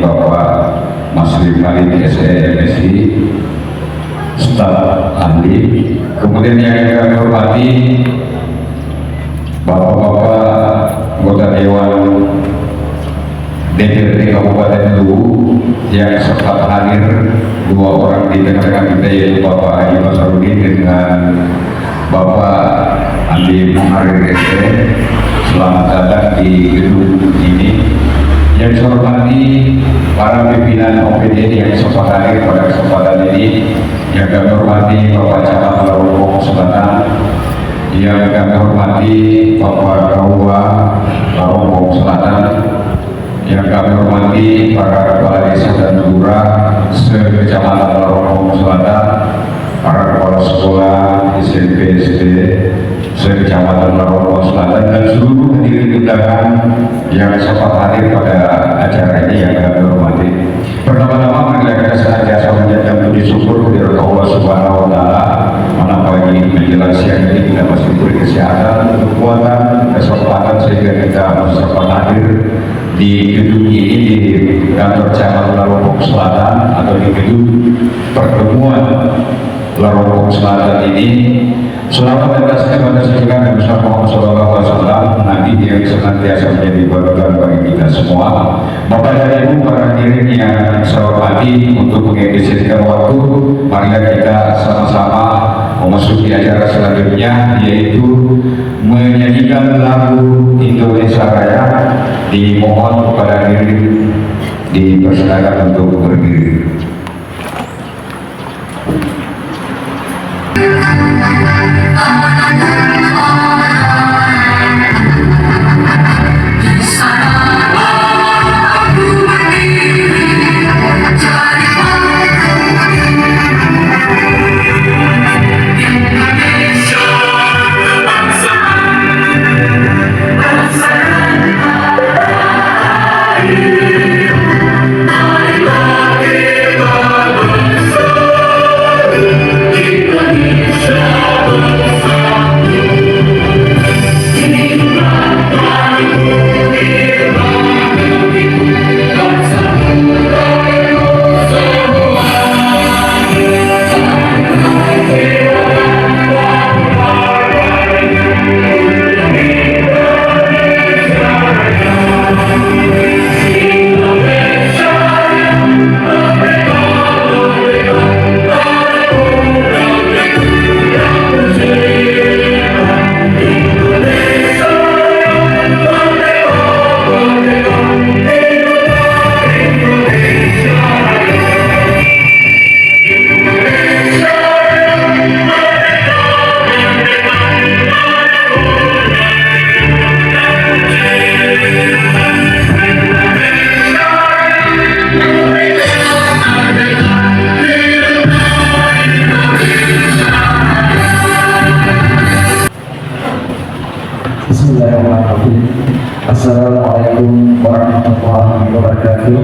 Bapak Masri Malik SMSI, staf ahli. Kemudian yang kami hormati Bapak-bapak anggota Dewan DPRD Kabupaten Luwu yang sempat hadir, dua orang di tengah-tengah kita, yaitu Bapak Haji Masarudin dengan Bapak Andi Muharir ST. Selamat datang di gedung ini. Yang saya hormati para pimpinan OPD yang sempat hadir pada kesempatan ini. Yang kami hormati Bapak Camat Lampung Selatan, yang kami hormati Bapak Kawa Lampung Selatan, yang kami hormati para kepala desa dan lurah se-Kecamatan Lampung Selatan, para kepala sekolah SMP SD se-Kecamatan Lampung Selatan, dan seluruh hadirin undangan yang sempat hadir pada acara ini yang kami hormati. Pertama-tama marilah kita senantiasa menjadikan puji syukur kepada Allah Subhanahu wa Ta'ala, mana pagi menjelang siang ini kita masih diberi kesehatan, kekuatan, kesempatan sehingga kita masih sempat hadir di gedung ini, di kantor Camat Lampung Selatan atau di gedung pertemuan Lampung Selatan ini. Selama atas kepada sejukan Nabi Muhammad SAW, Nabi yang senantiasa menjadi barokan bagi kita semua. Bapak dan Ibu, para hadirin yang saya hormati, untuk mengefisienkan waktu, marilah kita sama-sama memasuki acara selanjutnya, yaitu menyanyikan lagu Indonesia Raya. Dimohon kepada hadirin dipersilakan untuk berdiri. Assalamualaikum warahmatullahi wabarakatuh.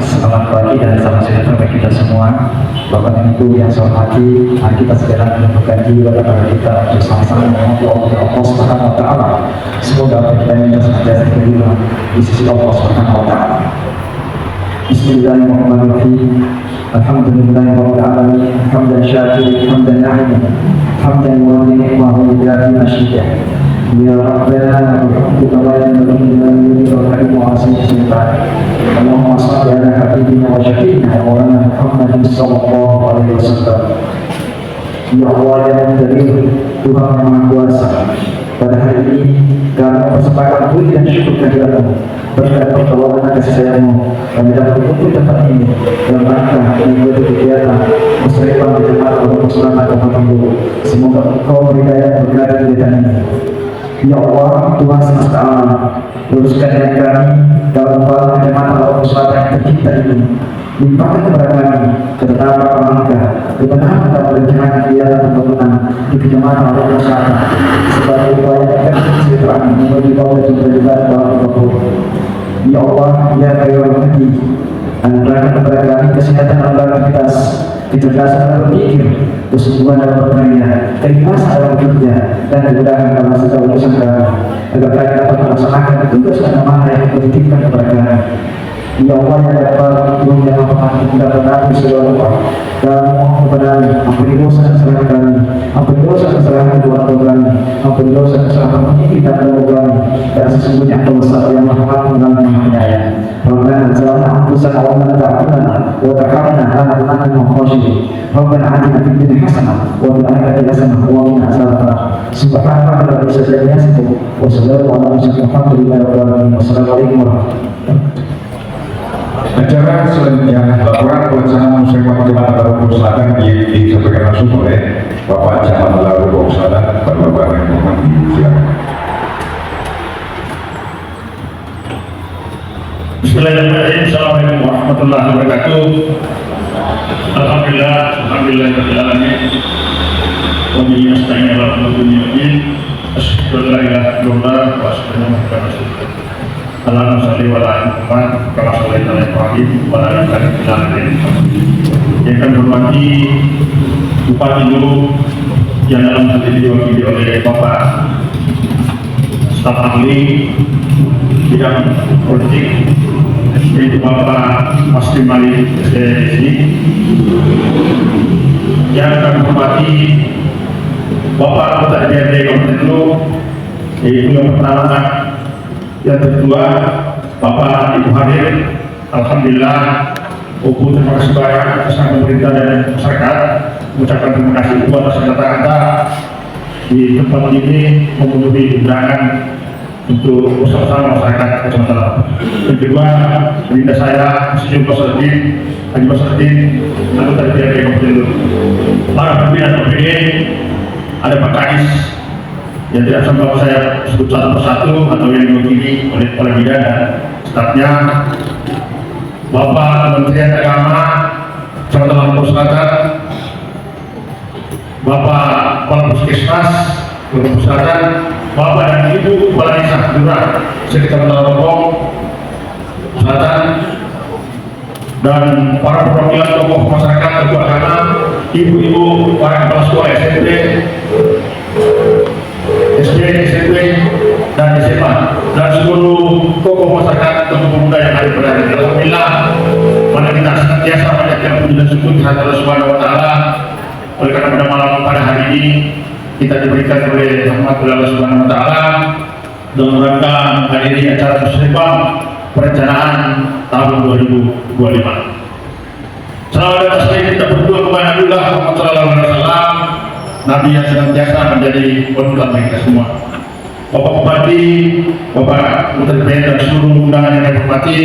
Selamat pagi dan salam sejahtera bagi kita semua. Bapak dan Ibu yang saya hormati, mari kita segera menentukan jiwa dan kita untuk sama-sama memohon Allah Subhanahu wa Ta'ala. Semoga apa kita ini senantiasa diterima di sisi Allah Subhanahu wa Ta'ala. Bismillahirrahmanirrahim. Alhamdulillahirabbil alamin, hamdan syakiran, hamdan na'iman, hamdan muwaffiqan wa hidayah masyidah. Ya Rabbana rahmatuka wa yanbaghi wa karim wa asmi sultan. Allahumma shalli ala habibina wa syafiina wa lana Muhammadin sallallahu alaihi wasallam. Ya Allah yang Karim, Tuhan yang Maha Kuasa, pada hari ini kami mempersembahkan puji dan syukur kehadirat-Mu berkat pertolongan kasih sayang-Mu. Kami dapat berkumpul tempat ini dalam rangka mengikuti kegiatan musyawarah berjamaah atau musyawarah Kabupaten Luwu. Semoga Engkau berdaya berkati kegiatan ini. Ya Allah, Tuhan semesta alam, luruskan niat kami dalam upaya kenikmatan Allah Subhanahu yang tercipta ini. Limpahkan kepada kami ketetapan langkah, kebenaran dalam perencanaan kegiatan pembangunan di Kecamatan Allah Subhanahu sebagai upaya agar kesejahteraan menuju bawah dan berjalan dalam hidup. Ya Allah, ya Kayyum Al-Hadi, anugerahkan kepada kami kesehatan dan aktivitas, kecerdasan dalam berpikir, kesungguhan dalam berkarya, keikhlasan dalam bekerja, dan kemudahan dalam segala urusan kami. agar kami dapat melaksanakan tugas dan amanah yang dititipkan kepada kami. Ya Allah yang dapat yang kita benar segala rupa dan mohon kepada ampuni dosa kesalahan kami, ampuni dosa kesalahan kedua orang kami, ampuni dosa kesalahan kita dan kami, dan sesungguhnya Allah Subhanahu yang Maha Pengampun dan Maha Penyayang. Rabbana zalamna anfusana wa man ta'amana wa tahamna lana min khashiyin. Rabbana atina fid dunya hasanah wa fil akhirati hasanah wa qina adzabannar. Subhanaka rabbil izzati amma yasifun wa salamun ala mursalin walhamdulillahi rabbil alamin. Wassalamualaikum warahmatullahi wabarakatuh. Acara selanjutnya laporan pelaksanaan musrek Kecamatan Larung Selatan disampaikan langsung oleh Bapak Camat Larung Selatan, Bapak Muhammad. Silakan. Bismillahirrahmanirrahim. Assalamualaikum warahmatullahi wabarakatuh. Alhamdulillahirabbil alamin. Wa bihi nasta'in ala umuri dunya. Asyhadu an la ilaha illallah wa asyhadu anna Muhammadan rasulullah. Allahumma shalli wa ala Muhammad kama shallaita ala Ibrahim wa ala ali Ibrahim. Yang kami hormati Bupati Luwu yang dalam hal ini diwakili oleh Bapak staf ahli bidang politik, yaitu Bapak Masri Malik SDSI. Yang kami hormati Bapak Anggota DPRD Kabupaten Luwu, yaitu yang pertama, yang kedua Bapak Ibu hadir. Alhamdulillah, terima kasih banyak atas nama pemerintah dan masyarakat. Mengucapkan terima kasih atas kata-kata di tempat ini memenuhi undangan untuk bersama masyarakat Kecamatan Larung. Yang kedua, perintah saya Sejumlah Basardin, Haji Basardin, anggota DPRD Kabupaten Luwu. Para pimpinan OPD, ada Pak Kais yang tidak sempat saya sebut satu persatu atau yang diwakili oleh kepala bidang dan stafnya, Bapak Kementerian Agama Kecamatan Larung Selatan, Bapak Kepala Puskesmas Larung Selatan, Bapak dan Ibu Kepala Desa Lurah Kecamatan Larung Selatan, dan para perwakilan tokoh masyarakat, tokoh agama, ibu-ibu, para kepala sekolah SMP, SD, SMP, dan SMA, dan seluruh tokoh masyarakat, tokoh pemuda yang ada pada hari ini. Alhamdulillah, pada kita senantiasa panjatkan puji dan syukur kepada Allah Subhanahu wa Ta'ala. Oleh karena pada malam pada hari ini kita diberikan oleh rahmat Allah Subhanahu wa Ta'ala dalam rangka menghadiri acara musribah perencanaan tahun 2025. Selamat atas kita berdua kepada Allah Muhammad sallallahu alaihi wasallam, Nabi yang senantiasa menjadi panutan bagi kita semua. Bapak Bupati, Bapak Menteri dan seluruh undangan yang saya hormati,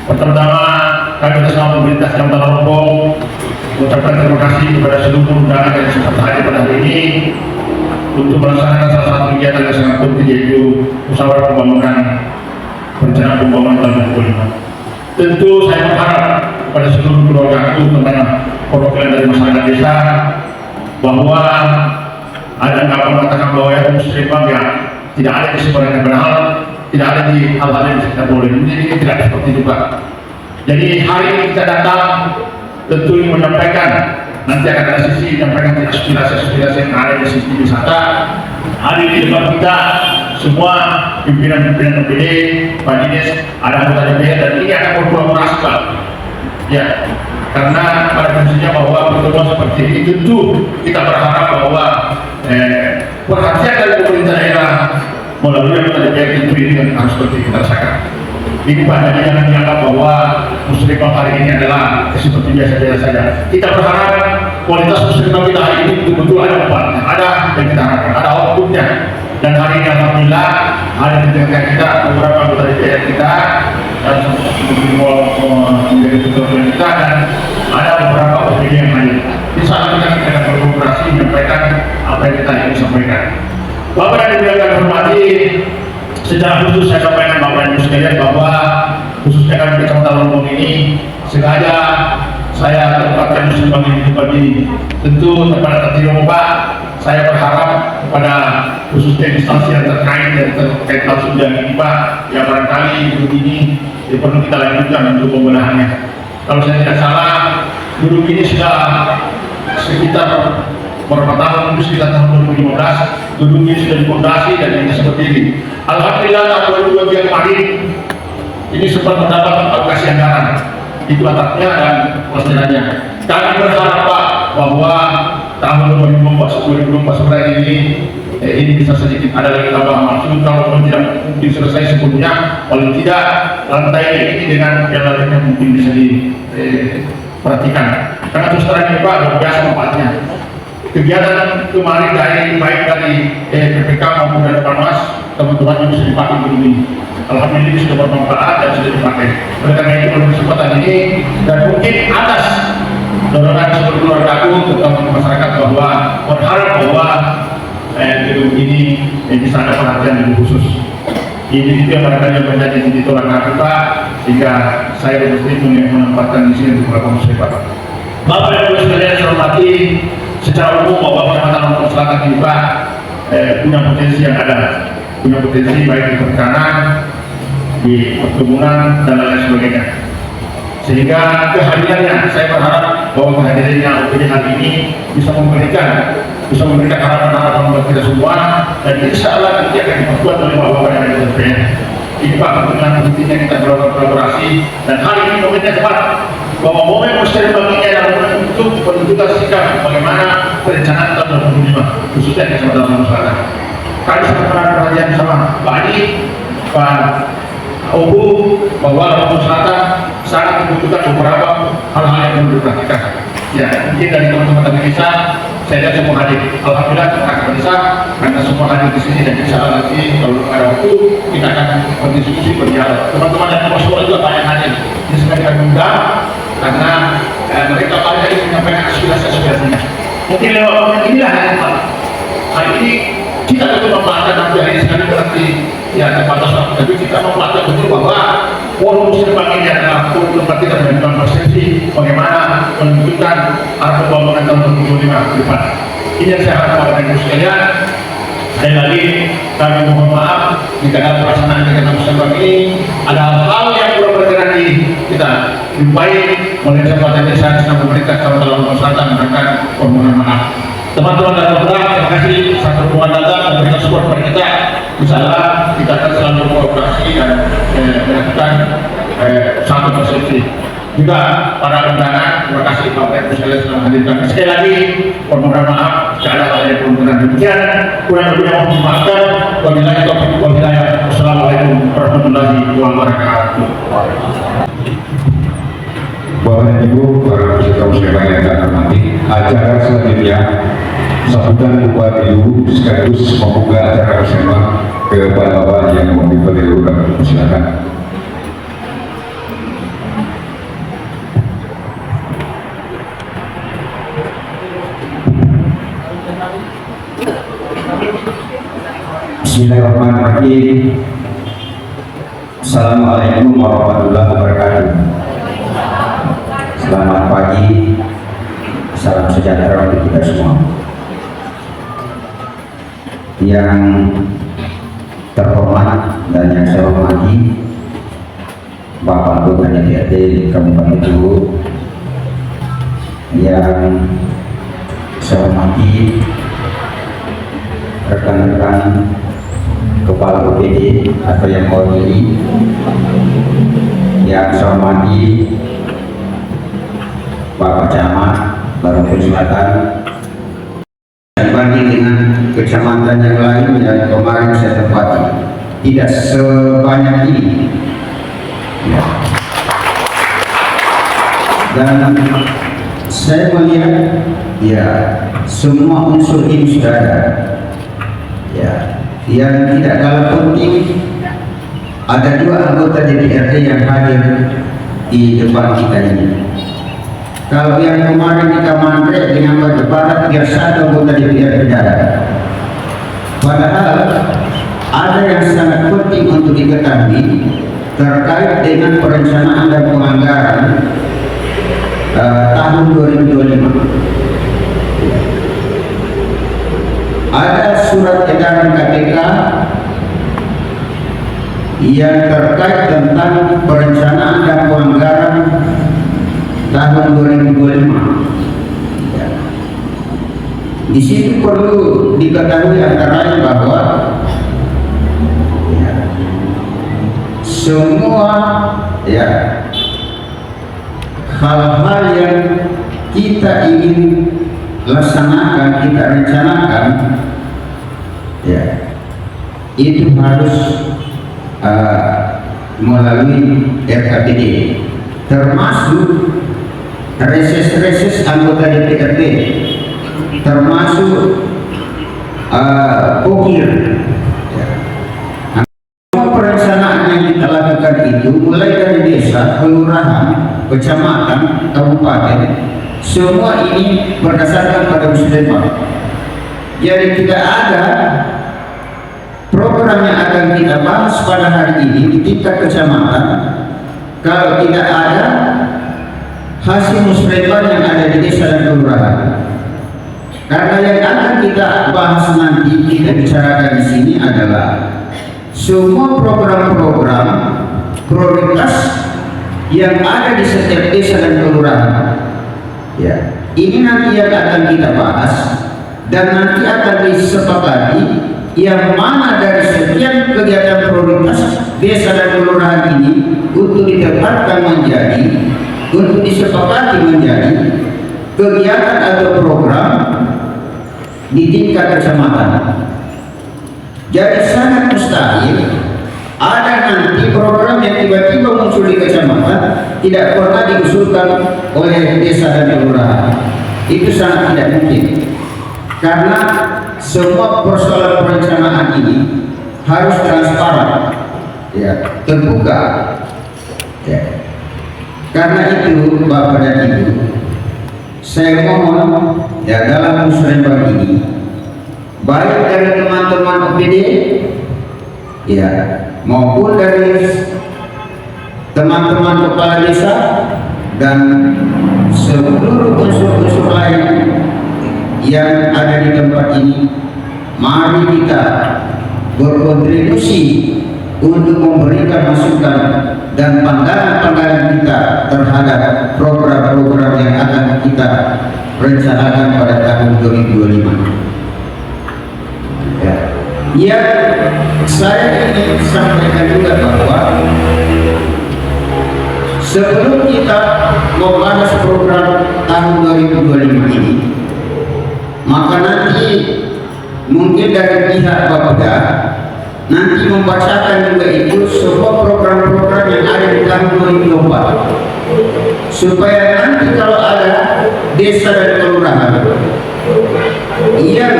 pertama kami atas nama pemerintah Kecamatan Larung mengucapkan terima kasih kepada seluruh undangan yang sempat hadir pada hari ini untuk melaksanakan salah satu kegiatan yang sangat penting, yaitu musyawarah pembangunan perencanaan pembangunan tahun 2025. Tentu saya berharap kepada seluruh keluarga terutama perwakilan dari masyarakat desa, bahwa ada anggapan mengatakan bahwa yang muslimah ya tidak ada kesimpulan yang benar, tidak ada di hal-hal yang kita boleh. Ini tidak seperti itu, Pak. Jadi hari ini kita datang tentu ingin menyampaikan, nanti akan ada sisi menyampaikan aspirasi yang ada di sisi wisata. Hari di depan kita semua pimpinan OPD, Pak Dinas, ada anggota DPR, dan ini akan berkolaborasi, Pak. Ya, karena pada prinsipnya bahwa pertemuan seperti ini tentu kita berharap bahwa perhatian dari pemerintah daerah melalui anggota DPR tentu ini harus seperti kita rasakan. Ini Pak, jadi jangan dianggap bahwa musribah hari ini adalah seperti biasa-biasa saja. Kita berharap kualitas musribah kita hari ini betul-betul ada obatnya, ada yang kita harapkan, ada outputnya. Dan hari ini alhamdulillah ada di tengah kita beberapa anggota DPR kita dan menjadi ketua kita, dan ada beberapa OPD yang hadir. Di saat kita akan berkooperasi menyampaikan apa yang kita ingin sampaikan. Bapak dan Ibu yang kami hormati, secara khusus saya sampaikan Bapak dan Ibu sekalian bahwa khususnya kami di Kecamatan Larung ini sengaja saya tempatkan muslimah di tempat ini. Tentu kepada tertib Pak, saya berharap kepada khususnya instansi yang terkait langsung dengan ini Pak, yang barangkali duduk ini perlu kita lanjutkan untuk pembenahannya. Kalau saya tidak salah, duduk ini sudah sekitar beberapa tahun itu sekitar tahun 2015 gedungnya sudah dipondasi dan ini seperti ini. Alhamdulillah tahun 2022 kemarin ini sempat mendapat alokasi anggaran itu atapnya dan posteriornya. Kami berharap Pak bahwa tahun 2024 ini bisa sedikit ada lagi tambahan maksud kalau tidak mungkin selesai sebelumnya, paling tidak lantai ini dengan yang lainnya mungkin bisa diperhatikan karena terus terang ini Pak luar biasa manfaatnya. Kegiatan kemarin baik dari PPK maupun dari Parmas, teman-teman yang bisa dipakai gedung ini. Alhamdulillah ini sudah bermanfaat dan sudah dipakai. Oleh karena itu pada kesempatan ini dan mungkin atas dorongan seluruh keluarga aku terutama masyarakat bahwa berharap bahwa gedung ini bisa ada perhatian lebih khusus. Ini juga barangkali yang menjadi titik tolak kita sehingga saya mesti menempatkan di sini untuk melakukan sesuatu. Bapak dan Ibu sekalian saya hormati, secara umum bahwa Kecamatan Lombok Selatan ini Pak punya potensi yang ada, punya potensi baik di perikanan, di perkebunan dan lain sebagainya. Sehingga kehadirannya saya berharap bahwa kehadirannya OPD hari ini bisa memberikan harapan-harapan buat kita semua dan insya Allah nanti akan diperkuat oleh Bapak yang ada di DPR. Ini Pak dengan pentingnya kita berkolaborasi dan hari ini momennya tepat bahwa momen Muslim baginya adalah momen untuk menentukan sikap bagaimana perencanaan tahun 2025 khususnya di Kecamatan Lombok Selatan. Kami sangat perhatian sama Pak Adi, Pak Obu bahwa Lombok Selatan sangat membutuhkan beberapa hal-hal yang perlu diperhatikan. Ya, mungkin dari teman-teman tadi bisa saya lihat semua hadir. Alhamdulillah kita akan bisa karena semua hadir di sini dan insya Allah nanti kalau ada waktu kita akan berdiskusi berdialog. Teman-teman yang semua juga banyak hadir. Ini sebenarnya kami undang karena mereka banyak yang menyampaikan aspirasi-aspirasinya. Mungkin lewat momen inilah hari Pak. Hari ini kita tentu membaca nanti hari sekali berarti ya terbatas waktu, tapi kita membaca betul bahwa forum Muslim ini adalah forum tempat kita menentukan persepsi bagaimana menentukan arah pembangunan tahun 2025 ke depan. Ini yang saya harapkan kepada Ibu sekalian. Sekali lagi kami mohon maaf jika dalam pelaksanaan kegiatan Muslim ini ada hal yang belum berkenan di kita. Lebih baik mulai kesempatan ini saya sedang pemerintah Kecamatan Lombok Selatan memberikan permohonan maaf. Teman-teman dan saudara, terima kasih sangat berhubungan datang memberikan support kepada kita. Insyaallah kita akan selalu berkolaborasi dan melakukan satu persepsi. Juga para undangan, terima kasih Bapak Ibu sekalian sudah hadirkan. Sekali lagi permohonan maaf jika ada hal yang belum demikian. Kurang lebihnya mohon dimaafkan. Wabillahi taufiq wal hidayah. Wassalamualaikum warahmatullahi wabarakatuh. Bapak dan Ibu, para peserta muslimah yang kami hormati, acara selanjutnya sambutan Bupati Ibu sekaligus membuka acara muslimah kepada Bapak yang mau diperlukan. Silakan. Bismillahirrahmanirrahim. Assalamualaikum warahmatullahi wabarakatuh. Selamat pagi, salam sejahtera untuk kita semua. Yang terhormat dan yang saya hormati Bapak Anggota DPRD Kabupaten Luwu, yang saya hormati rekan-rekan Kepala OPD atau yang mewakili, yang saya hormati Bapak Camat Lombok Selatan, dibanding dengan kecamatan yang lain yang kemarin saya tempati tidak sebanyak ini ya. Dan saya melihat ya semua unsur ini sudah ada ya. Yang tidak kalah penting ada dua anggota DPRD yang hadir di depan kita ini. Kalau yang kemarin kita mandek dengan Batu Barat biar satu anggota DPR berjalan. Padahal ada yang sangat penting untuk diketahui terkait dengan perencanaan dan penganggaran tahun 2025. Ada surat edaran KPK yang terkait tentang perencanaan dan penganggaran tahun 2025. Di Di situ perlu diketahui antara lain bahwa ya, semua ya hal-hal yang kita ingin laksanakan, kita rencanakan, ya itu harus melalui RKPD, termasuk reses-reses anggota DPRD, termasuk pokir. Semua perencanaan yang kita lakukan itu mulai dari desa, kelurahan, kecamatan, kabupaten, semua ini berdasarkan pada musyawarah. Jadi tidak ada program yang akan kita bahas pada hari ini di tingkat kecamatan kalau tidak ada hasil musyawarah yang ada di desa dan kelurahan. Karena yang akan kita bahas nanti, kita bicarakan di sini adalah semua program-program prioritas yang ada di setiap desa dan kelurahan. Ya, ini nanti yang akan kita bahas dan nanti akan disepakati yang mana dari sekian kegiatan prioritas desa dan kelurahan ini untuk ditetapkan menjadi, untuk disepakati menjadi kegiatan atau program di tingkat kecamatan. Jadi sangat mustahil ada nanti program yang tiba-tiba muncul di kecamatan tidak pernah diusulkan oleh desa dan kelurahan. Itu sangat tidak mungkin, karena semua persoalan perencanaan ini harus transparan, ya, terbuka, ya. Karena itu Bapak dan Ibu, saya mohon ya dalam musyawarah ini, baik dari teman-teman OPD, ya, maupun dari teman-teman kepala desa dan seluruh unsur-unsur lain yang ada di tempat ini, mari kita berkontribusi untuk memberikan masukan dan pandangan-pandangan kita terhadap program-program yang akan kita rencanakan pada tahun 2025. Ya, ya, saya ingin sampaikan juga bahwa sebelum kita membahas program tahun 2025 ini, maka nanti mungkin dari pihak Bapeda nanti membacakan juga itu semua program-program yang ada di tahun 2024, supaya nanti kalau ada desa dan kelurahan yang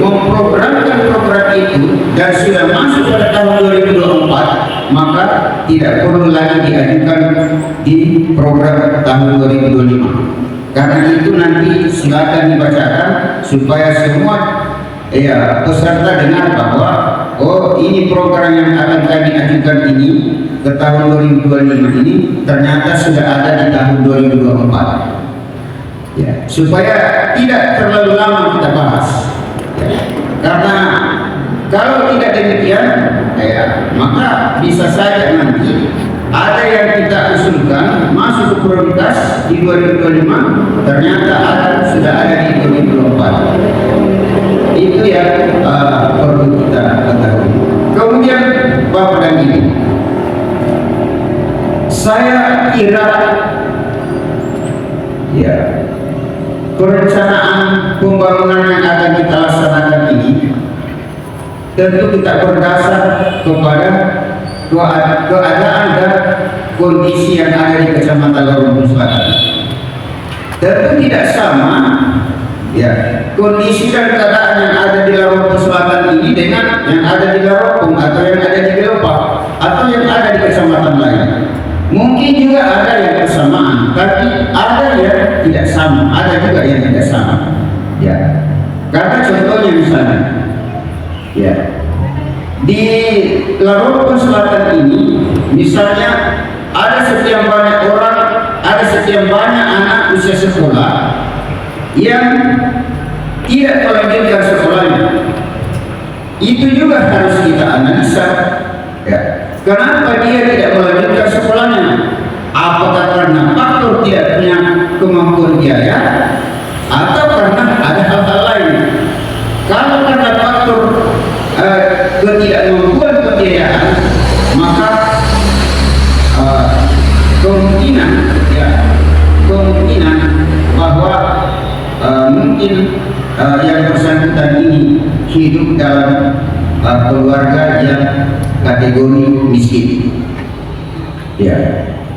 memprogramkan program itu dan sudah masuk pada tahun 2024, maka tidak perlu lagi diajukan di program tahun 2025. Karena itu nanti silakan dibacakan supaya semua peserta dengar bahwa oh, ini program yang akan kami ajukan ini ke tahun 2025 ini ternyata sudah ada di tahun 2024. Ya, supaya tidak terlalu lama kita bahas. Ya, karena kalau tidak demikian, maka bisa saja nanti ada yang kita usulkan masuk ke prioritas di 2025, ternyata sudah ada di 2024. Itu yang perlu kita ketahui. Kemudian Bapak dan Ibu, saya kira ya perencanaan pembangunan yang akan kita laksanakan ini tentu kita berdasar kepada keadaan dan kondisi yang ada di Kecamatan Lampung Selatan. Tentu tidak sama ya kondisi dan keadaan yang ada di Lampung Selatan ini dengan yang ada di Lampung atau yang ada di Gelopak atau yang ada di kecamatan lain. Mungkin juga ada yang bersamaan, tapi ada yang tidak sama, ada juga yang tidak sama. Ya, karena contohnya misalnya, ya di Lampung Selatan ini, misalnya ada sekian banyak orang, ada sekian banyak anak usia sekolah yang tidak melanjutkan sekolahnya. Itu juga harus kita analisa. Ya. Kenapa dia tidak melanjutkan sekolahnya? Apakah karena faktor tidak punya kemampuan biaya, atau karena ada hal-hal lain? ketidakmampuan pembiayaan, maka kemungkinan bahwa mungkin yang bersangkutan ini hidup dalam keluarga yang kategori miskin. Ya,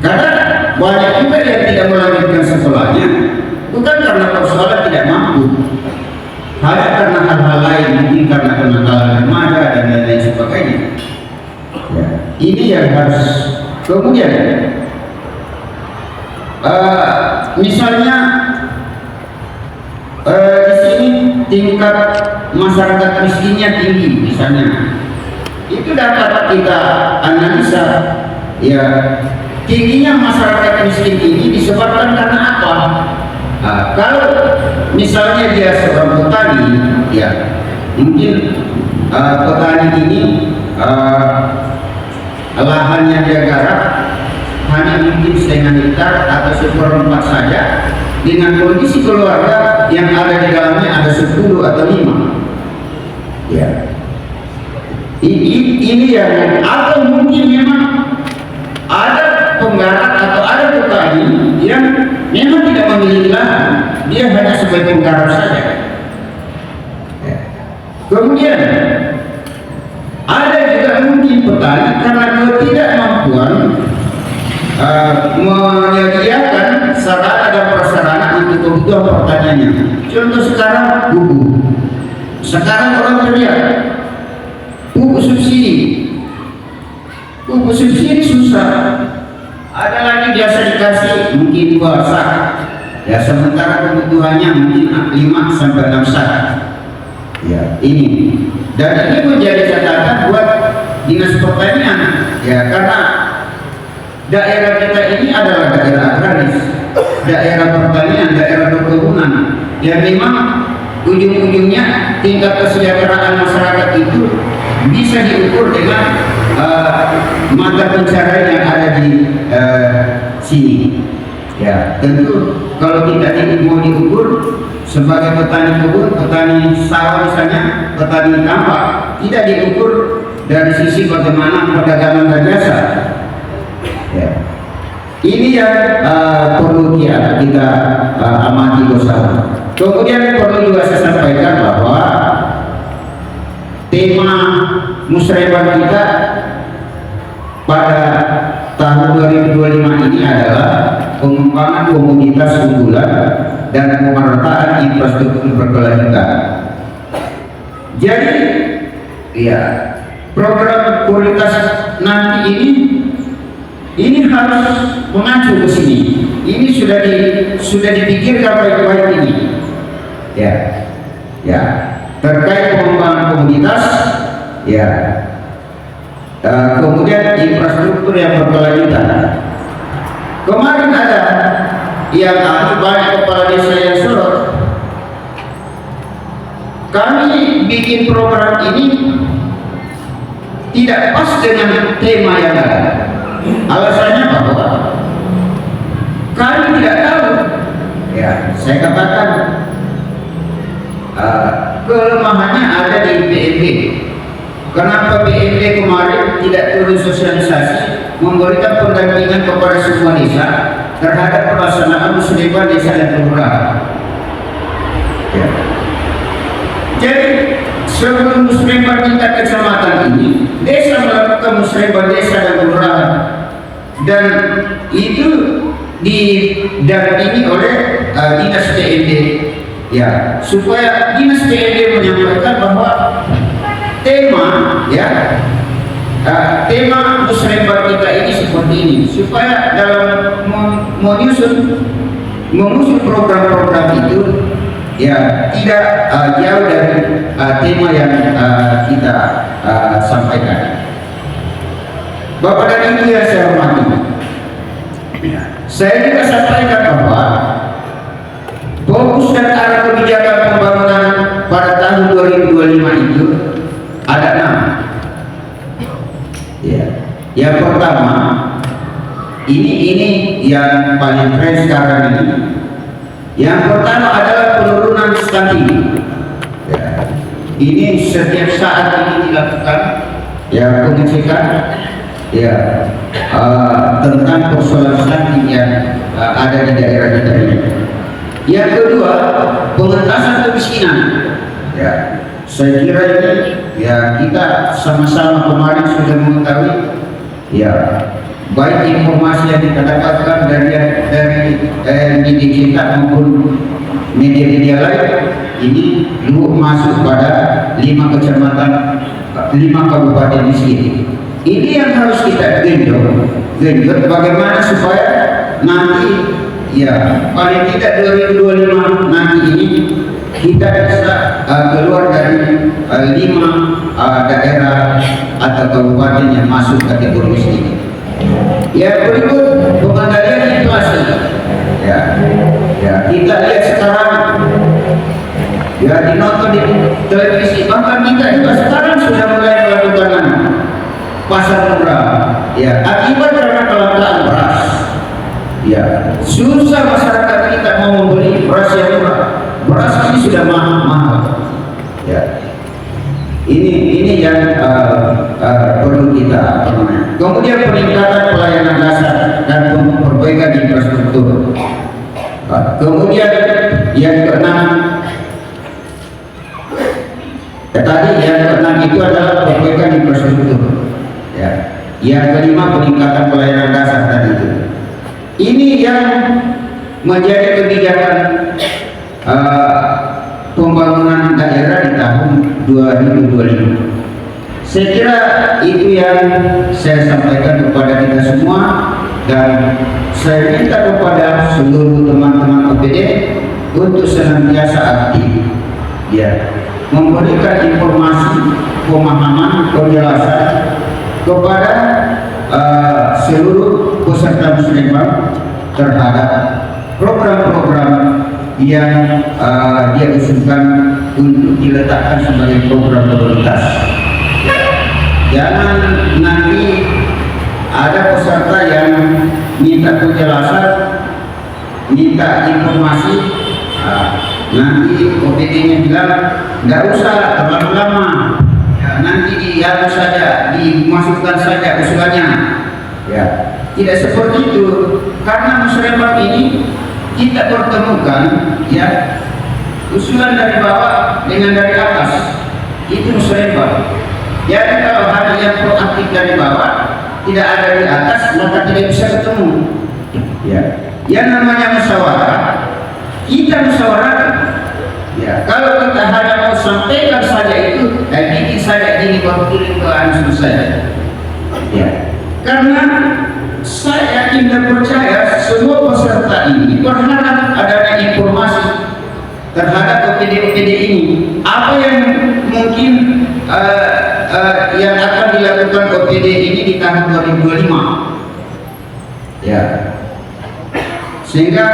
karena banyak juga yang tidak melanjutkan sekolahnya bukan karena persoalan tidak mampu, hanya karena hal-hal lain, mungkin karena kenakalan remaja dan lain-lain sebagainya. Ya, ini yang harus kemudian misalnya di sini tingkat masyarakat miskinnya tinggi, misalnya itu dapat kita analisa. Ya, tingginya masyarakat miskin ini disebabkan karena apa? Kalau misalnya dia seorang petani, ya mungkin petani ini lahan yang dia garap hanya mungkin setengah hektar atau seperempat saja, dengan kondisi keluarga yang ada di dalamnya ada 10 atau 5. Ya, ini yang, atau mungkin memang ada penggarap atau ada petani yang memang tidak memiliki lahan, dia hanya sebagai penggarap saja. Ya. Kemudian ada juga mungkin petani karena ketidakmampuan menyediakan sarana dan prasarana untuk kebutuhan pertaniannya. Contoh sekarang pupuk. Sekarang orang teriak pupuk subsidi. Pupuk subsidi susah. Ada lagi biasa dikasih mungkin 2 sak. Ya, sementara kebutuhannya mungkin 5 sampai 6 sak. Ya, ini. Dan ini menjadi catatan buat dinas pertanian. Ya, karena daerah kita ini adalah daerah agraris, daerah pertanian, daerah perkebunan, yang memang ujung-ujungnya tingkat kesejahteraan masyarakat itu bisa diukur dengan mata pencarian yang ada di sini. Ya, tentu kalau kita ini mau diukur sebagai petani kebun, petani sawah misalnya, petani tambak, tidak diukur dari sisi bagaimana perdagangan dan jasa. Ya. Ini yang perlu kita amati bersama. Kemudian perlu juga saya sampaikan bahwa tema musyawarah kita pada tahun 2025 ini adalah pengembangan komoditas unggulan dan pemerataan infrastruktur berkelanjutan. Jadi, ya, program prioritas nanti ini harus mengacu ke sini. Ini sudah dipikirkan baik-baik ini. Ya, terkait pengembangan komoditas, ya, kemudian infrastruktur yang berkelanjutan. Kemarin ada yang banyak kepala desa yang sorot. Kami bikin program ini tidak pas dengan tema yang ada. Alasannya bahwa kami tidak tahu. Ya, saya katakan kelemahannya ada di BNP. Kenapa BNP kemarin tidak turun sosialisasi, memberikan pendampingan kepada semua desa terhadap pelaksanaan musyawarah desa dan kelurahan? Ya. Jadi sebelum musyawarah tingkat kecamatan ini, desa melakukan musyawarah desa dan kelurahan, dan itu didampingi oleh dinas PND, ya, supaya dinas PND menyampaikan bahwa tema, ya, tema musyawarah kita ini seperti ini, supaya dalam mengusung program-program itu, ya, tidak jauh dari tema yang kita sampaikan. Bapak dan Ibu yang saya hormati, saya juga sampaikan bahwa fokus dan arah kebijakan pembangunan pada tahun 2025 itu ada 6. Ya. Yang pertama, ini yang paling keren sekarang ini. Yang pertama adalah penurunan stunting. Ya. ini setiap saat ini dilakukan ya pengecekan ya tentang persoalan stunting yang ada di daerah kita ini. Yang kedua, pengentasan kemiskinan. Ya, saya kira ini ya kita sama-sama kemarin sudah mengetahui ya baik informasi yang kita dapatkan dari media cetak maupun media-media lain, ini Luhuk masuk pada 5 kecamatan, 5 kabupaten miskin. Ini yang harus kita genjot bagaimana supaya nanti ya paling tidak 2025 nanti ini kita bisa keluar dari 5 daerah atau kabupaten yang masuk kategori miskin. Ya berikut pengendalian inflasi. Ya kita lihat sekarang ya dinonton di televisi, bahkan kita juga sekarang sudah mulai melakukan pasar murah. Ya akibat karena kelangkaan beras. Ya susah masyarakat kita mau membeli beras yang murah. Beras ini sudah mahal. Ya ini yang perlu kita penuhi. Kemudian peningkatan pelayanan dasar dan perbaikan infrastruktur. Kemudian yang keenam, tadi yang keenam itu adalah perbaikan infrastruktur. Ya. Yang kelima peningkatan pelayanan dasar tadi itu. Ini yang menjadi kebijakan pembangunan daerah di tahun 2025. Saya kira itu yang saya sampaikan kepada kita semua, dan saya minta kepada seluruh teman-teman OPD untuk senantiasa aktif ya, memberikan informasi, pemahaman, penjelasan kepada seluruh peserta muslimat terhadap program-program yang dia usulkan untuk diletakkan sebagai program prioritas. Jangan nanti ada peserta yang minta penjelasan, minta informasi, nanti OPD-nya bilang nggak usah terlalu lama, ya, nanti diadu saja, dimasukkan saja usulannya. Ya, tidak seperti itu, karena musyawarah ini kita pertemukan ya usulan dari bawah dengan dari atas, itu musyawarah. Jadi kalau ada yang proaktif dari bawah, tidak ada di atas, maka tidak bisa ketemu. Ya, yang namanya musyawarah, kita musyawarah. Ya, kalau kita hanya mau sampaikan saja itu, bikin saja ini baru kirim ke anu selesai. Ya, karena saya yakin dan percaya semua peserta ini berharap adanya informasi terhadap OPD-OPD ini. Apa yang mungkin yang akan dilakukan OPD ini di tahun 2025, ya, sehingga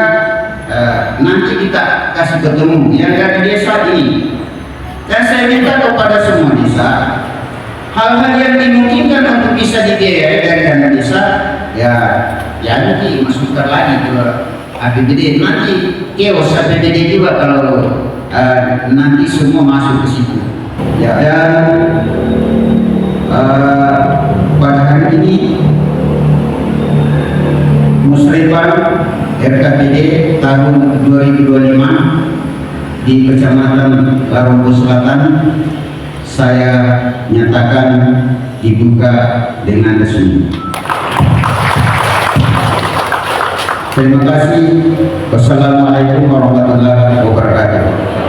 nanti kita kasih ketemu yang dari desa ini. Dan saya minta kepada semua desa, hal-hal yang dimungkinkan untuk bisa dibiayai dari dana desa, ya nanti masukkan lagi ke APBD. Nanti keos APBD juga kalau nanti semua masuk ke situ. Ya, dan pada hari ini musyawarah RKPD tahun 2025 di Kecamatan Larombo Selatan saya nyatakan dibuka dengan resmi. Terima kasih. Wassalamualaikum warahmatullahi wabarakatuh.